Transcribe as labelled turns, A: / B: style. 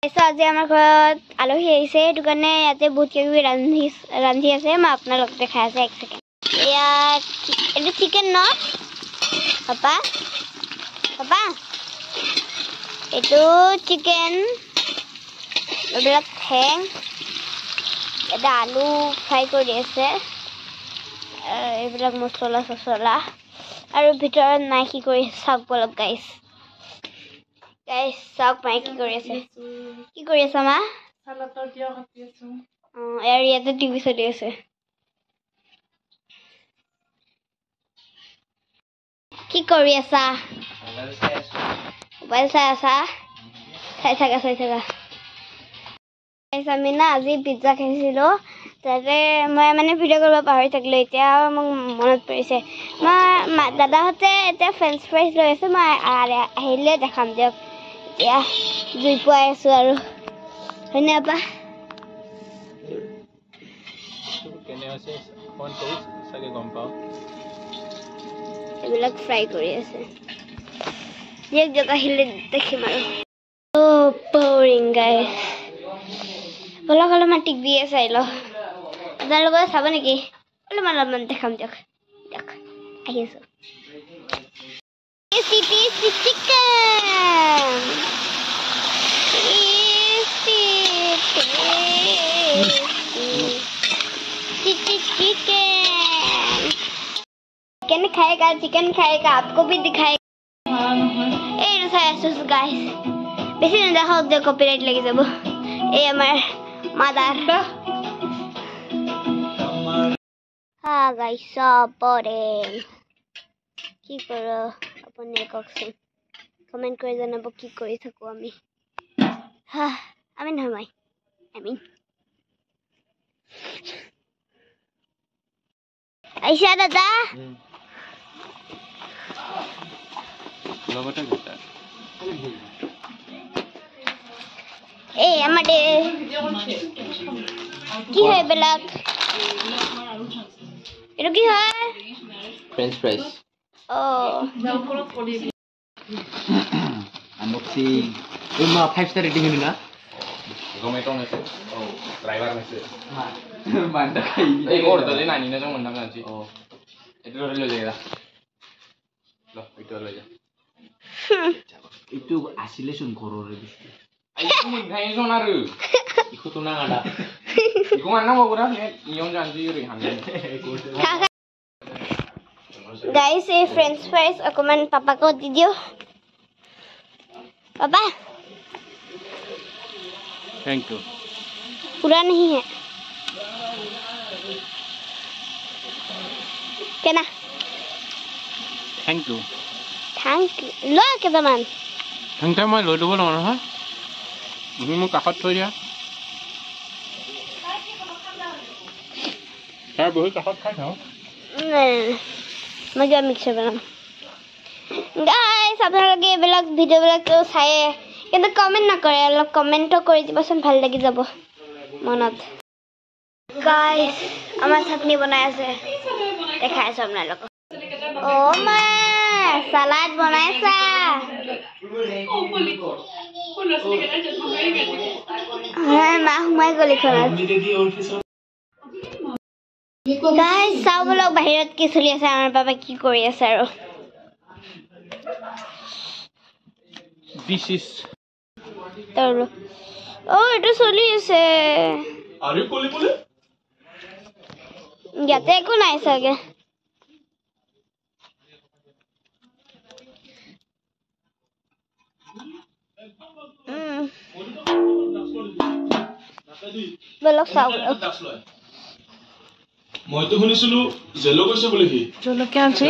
A: আজি আমাৰ ঘৰত আলহী আহিছে সেইটো কাৰণে ইয়াতে বহুত কিবি ৰান্ধি আছে মই আপোনালোকক দেখাই আছে এক সেকেন্ড এয়া এইটো চিকেন ন পাপা পাপা এইটো চিকেন এইবিলাক ঠেং এটা আলু ফ্ৰাই কৰি আছে এইবিলাক মছলা চছলা আৰু ভিতৰত নাই কি কৰি চাওক বলক গাইস চাওক মাই কি কৰি আছে মা
B: সালাতৰ দিয়া কাটি আছো
A: ইয়াৰ ইয়াতে টিভি চলি আছে কি কৰি আছা মোবাইল চাই আছা চাই থাকা আমি না আজি পিজ্জা খাইছিলো তাতে মই মানে ভিডিঅ' কৰিব পাহৰি থাকিলো এতিয়া মোক মনত পৰিছে মই দাদাহঁতে এতিয়া ফ্ৰেঞ্চ ফ্ৰাইজ লৈ আছে মই আহিলে দেখাম দিয়ক এতিয়া জুই পুৱাই আছো আৰু হয়নে আপা এইবিলাক ফ্ৰাই কৰি আছে দিয়ক আহিলে দেখিম আৰু boring guys বলক অলপমান টিভি চাই ল আপোনালোকে চাব নেকি অলপমান দেখাম দিয়ক আহি আছো चिकन खाएगा आपको भी दिखाएगा गाइस बेसी नदेखाओ दे कॉपीराइट लगी যাব এই আমার মাদার হ্যাঁ গাইস পরে কি করো আপনি ককসন কমেন্ট করে জানাবো কি করে থাকো আমি হ্যাঁ আমি নয় আইসা দাদা এই আমাদের কি হয় বেলাক এটা কি হয়
C: ফ্রেঞ্চ ফ্রাইজ
A: ও
C: আনবক্সিং এই মা 5 star rating Niña
D: Zomato nese driver nese
C: মানটা খাই
D: এই ওর দলে নানি না যেমন নাম জানছি ও এটা ধরে লয়ে যা লো এটা লয়ে যা
C: একটু আসিলে শুন কররে দিছি
D: আই তুমি খাই সোনারু ইকো তো না আডা ইকো মান না বগুরা নে ইয়ন জানছি রে হানে
A: गाइस ये फ्रेंच फ्राइज अकमन पापा को दीजिए पापा
C: थैंक यू
A: पूरा नहीं है क्या ना
C: थैंक यू
A: लो के दमान
C: थैंक यू मैं লৈ দিব না হ্যাঁ তুমি মোক কাখত থৈ দিয়া তার বহুত কাখত খাই নাও
A: मैं मिक्सर बनाम गाइस আপোনালোকে এইবিলাক ভিডিঅ'বিলাক চাই কিন্তু কমেন্ট নকৰে অলপ কমেন্টও কৰি দিবচোন ভাল লাগি যাব মনত গাইস আমাৰ চাটনি বনাই আছে দেখাই আছো আপোনালোকক ও মা সালাড বনাইছা হ্যাঁ মা হুমাই গলি খনত गाइस চাও বলক বাহিৰত কি চলি আছে আমাৰ বাবা কি কৰি আছে আৰু
C: দিস ইজ
A: তৰলো ও এটা চলি আছে
D: আরে কোলে
A: ইয়াতে একো নাই চাগে বলক চাও
B: মই তো শুনিছিলো জেলো গৈছে বুলি কি
E: জলকীয়া আছে